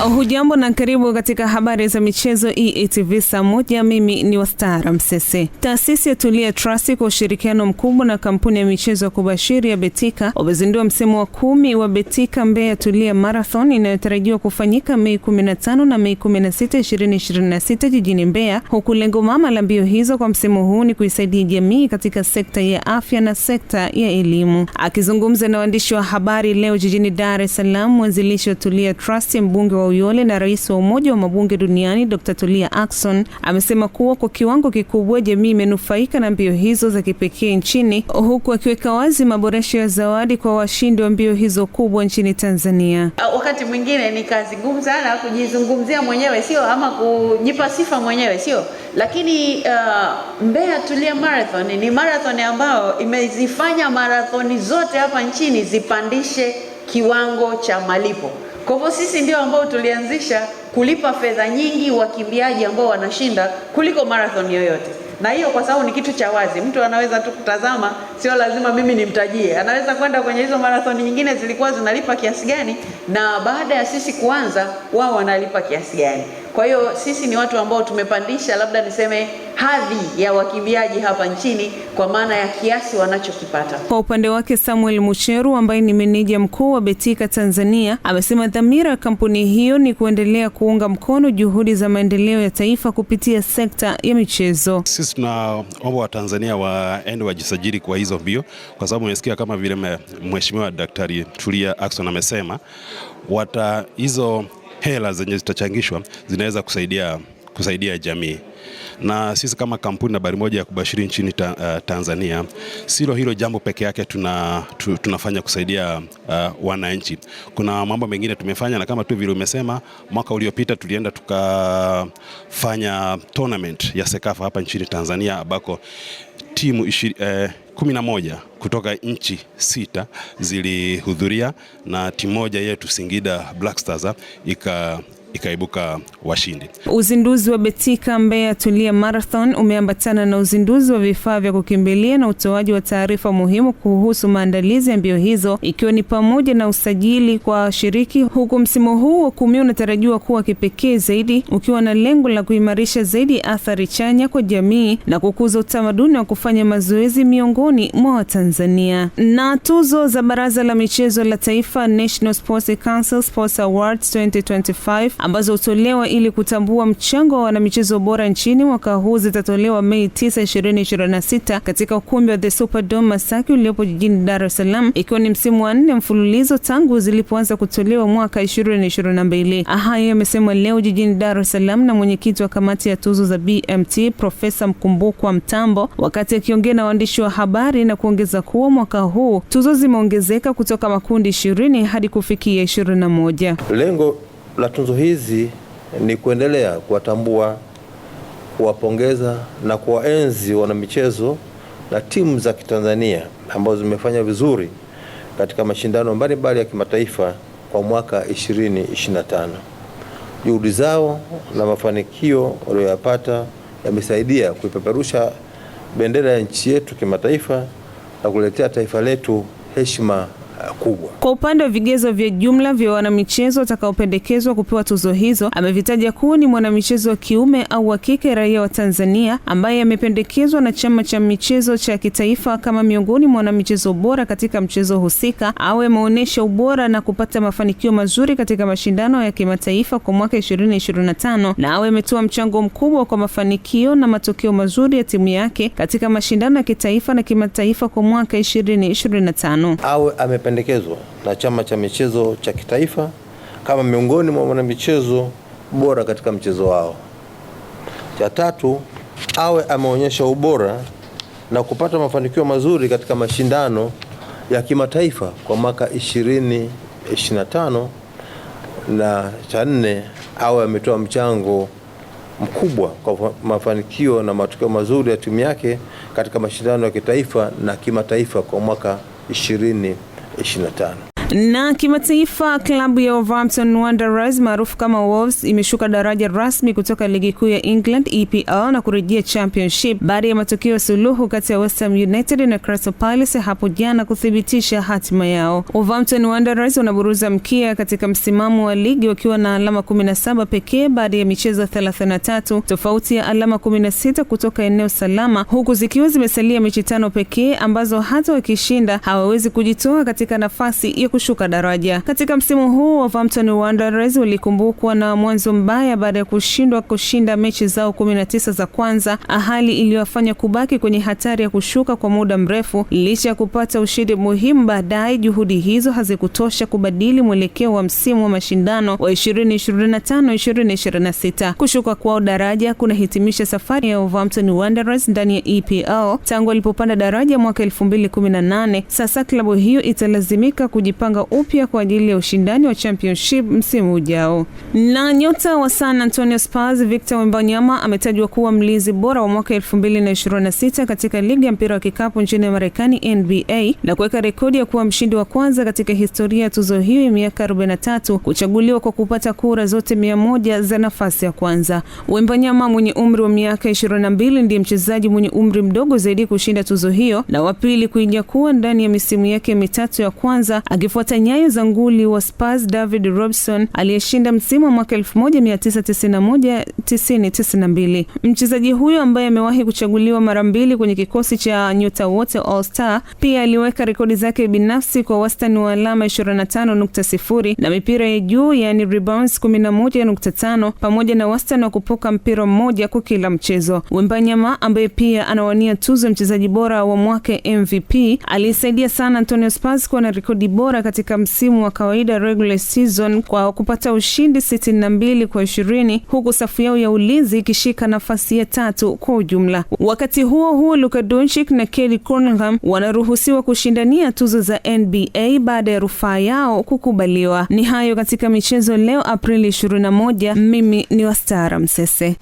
Hujambo na karibu katika habari za michezo EATV saa moja. Mimi ni Wastara Msese. Taasisi ya Tulia Trust kwa ushirikiano mkubwa na kampuni ya michezo ya kubashiri ya Betika wamezindua msimu wa 10 wa Betika Mbeya Tulia Marathon inayotarajiwa kufanyika Mei 15 na Mei 16, 2026 jijini Mbeya, huku lengo mama la mbio hizo kwa msimu huu ni kuisaidia jamii katika sekta ya afya na sekta ya elimu. Akizungumza na waandishi wa habari leo jijini Dar es Salaam, mwanzilishi wa Tulia Trust, mbunge wa Uyole na rais wa Umoja wa Mabunge Duniani Dr. Tulia Ackson amesema kuwa kwa kiwango kikubwa jamii imenufaika na mbio hizo za kipekee nchini, huku akiweka wazi maboresho ya zawadi kwa washindi wa mbio hizo kubwa nchini Tanzania. Wakati mwingine ni kazi ngumu sana kujizungumzia mwenyewe, sio ama kujipa sifa mwenyewe, sio, lakini Mbeya Tulia Marathon ni marathon ambayo imezifanya marathoni zote hapa nchini zipandishe kiwango cha malipo. Kwa hivyo sisi ndio ambao tulianzisha kulipa fedha nyingi wakimbiaji ambao wanashinda kuliko marathon yoyote. Na hiyo kwa sababu ni kitu cha wazi. Mtu anaweza tu kutazama, sio lazima mimi nimtajie. Anaweza kwenda kwenye hizo marathon nyingine zilikuwa zinalipa kiasi gani, na baada ya sisi kuanza wao wanalipa kiasi gani. Kwa hiyo sisi ni watu ambao tumepandisha, labda niseme, hadhi ya wakimbiaji hapa nchini kwa maana ya kiasi wanachokipata. Kwa upande wake, Samuel Mucheru ambaye ni meneja mkuu wa Betika Tanzania amesema dhamira ya kampuni hiyo ni kuendelea kuunga mkono juhudi za maendeleo ya taifa kupitia sekta ya michezo. Sisi tunaomba Watanzania waende wajisajili kwa hizo mbio, kwa sababu umesikia kama vile Mheshimiwa Daktari Tulia Ackson amesema hizo hela zenye zitachangishwa zinaweza kusaidia jamii. Na sisi kama kampuni nambari moja ya kubashiri nchini Tanzania, silo hilo jambo peke yake tunafanya kusaidia wananchi. Kuna mambo mengine tumefanya, na kama tu vile umesema, mwaka uliopita tulienda tukafanya tournament ya Sekafa hapa nchini Tanzania, ambako timu 11 kutoka nchi 6 zilihudhuria, na timu moja yetu Singida Black Stars ikaibuka washindi. Uzinduzi wa Betika Mbeya Tulia Marathon umeambatana na uzinduzi wa vifaa vya kukimbilia na utoaji wa taarifa muhimu kuhusu maandalizi ya mbio hizo, ikiwa ni pamoja na usajili kwa washiriki, huku msimu huu wa 10 unatarajiwa kuwa kipekee zaidi, ukiwa na lengo la kuimarisha zaidi athari chanya kwa jamii na kukuza utamaduni wa kufanya mazoezi miongoni mwa Watanzania. Na tuzo za Baraza la Michezo la Taifa National Sports Council Sports Awards 2025 ambazo hutolewa ili kutambua mchango wa wanamichezo bora nchini mwaka huu zitatolewa Mei 9, 2026 katika ukumbi wa The Superdome Masaki uliopo jijini Dar es Salaam, ikiwa ni msimu wa 4 mfululizo tangu zilipoanza kutolewa mwaka 2022. Haya yamesemwa leo jijini Dar es Salaam na mwenyekiti wa kamati ya tuzo za BMT Profesa Mkumbukwa Mtambo wakati akiongea na waandishi wa habari, na kuongeza kuwa mwaka huu tuzo zimeongezeka kutoka makundi 20 hadi kufikia 21. Lengo la tuzo hizi ni kuendelea kuwatambua, kuwapongeza na kuwaenzi wanamichezo na timu za Kitanzania ambazo zimefanya vizuri katika mashindano mbalimbali ya kimataifa kwa mwaka 2025. Juhudi zao na mafanikio waliyopata yamesaidia kuipeperusha bendera ya nchi yetu kimataifa na kuletea taifa letu heshima kubwa. Kwa upande wa vigezo vya jumla vya wanamichezo watakaopendekezwa kupewa tuzo hizo, amevitaja kuwa ni mwanamichezo wa kiume au wa kike raia wa Tanzania ambaye amependekezwa na Chama cha Michezo cha Kitaifa kama miongoni mwa wanamichezo bora katika mchezo husika, awe ameonyesha ubora na kupata mafanikio mazuri katika mashindano ya kimataifa kwa mwaka 2025, na awe ametoa mchango mkubwa kwa mafanikio na matokeo mazuri ya timu yake katika mashindano ya kitaifa na kimataifa kwa mwaka 2025. Awe amependekezwa na Chama cha Michezo cha Kitaifa kama miongoni mwa wanamichezo bora katika mchezo wao. Cha tatu, awe ameonyesha ubora na kupata mafanikio mazuri katika mashindano ya kimataifa kwa mwaka 2025, na cha nne, awe ametoa mchango mkubwa kwa mafanikio na matokeo mazuri ya timu yake katika mashindano ya kitaifa na kimataifa kwa mwaka 2025. Na kimataifa, klabu ya Wolverhampton Wanderers maarufu kama Wolves imeshuka daraja rasmi kutoka ligi kuu ya England EPL na kurejea Championship baada ya matokeo ya suluhu kati ya West Ham United na Crystal Palace hapo jana kuthibitisha hatima yao. Wolverhampton Wanderers wanaburuza mkia katika msimamo wa ligi wakiwa na alama 17 pekee baada ya michezo 33, tofauti ya alama 16 kutoka eneo salama, huku zikiwa zimesalia mechi 5 pekee ambazo hata wakishinda hawawezi kujitoa katika nafasi ya kushuka daraja. Katika msimu huu Wolverhampton Wanderers walikumbukwa na mwanzo mbaya baada ya kushindwa kushinda mechi zao 19 za kwanza, hali iliyowafanya kubaki kwenye hatari ya kushuka kwa muda mrefu. Licha ya kupata ushindi muhimu baadaye, juhudi hizo hazikutosha kubadili mwelekeo wa msimu wa mashindano wa 2025-2026. Kushuka kwao daraja kunahitimisha safari ya Wolverhampton Wanderers ndani ya EPL tangu walipopanda daraja mwaka 2018. Sasa klabu hiyo italazimika kujipanga upya kwa ajili ya ushindani wa Championship msimu ujao. Na nyota wa San Antonio Spurs Victor Wembanyama ametajwa kuwa mlinzi bora wa mwaka 2026 katika ligi ya mpira wa kikapu nchini Marekani NBA na kuweka rekodi ya kuwa mshindi wa kwanza katika historia ya tuzo hiyo ya miaka 43 kuchaguliwa kwa kupata kura zote 100 za nafasi ya kwanza. Wembanyama mwenye umri wa miaka 22 ndiye mchezaji mwenye umri mdogo zaidi kushinda tuzo hiyo na wa pili kuinyakua ndani ya misimu yake mitatu ya kwanza, akifuata nyayo za nguli wa Spurs David Robson aliyeshinda msimu wa mwaka 1991-92. Mchezaji huyo ambaye amewahi kuchaguliwa mara 2 kwenye kikosi cha nyota wote All Star pia aliweka rekodi zake binafsi kwa wastani wa alama 25.0 na mipira ya juu yani rebounds 11.5 pamoja na wastani wa kupoka mpira mmoja kwa kila mchezo. Wembanyama ambaye pia anawania tuzo mchezaji bora wa mwaka MVP alisaidia San Antonio Spurs kuwa na rekodi bora katika msimu wa kawaida regular season kwa kupata ushindi 62-20, huku safu yao ya ulinzi ikishika nafasi ya 3 kwa ujumla. Wakati huo huo, Luka Doncic na Kelly Cunningham wanaruhusiwa kushindania tuzo za NBA baada ya rufaa yao kukubaliwa. Ni hayo katika michezo leo Aprili 21. Mimi ni Wastara Msese.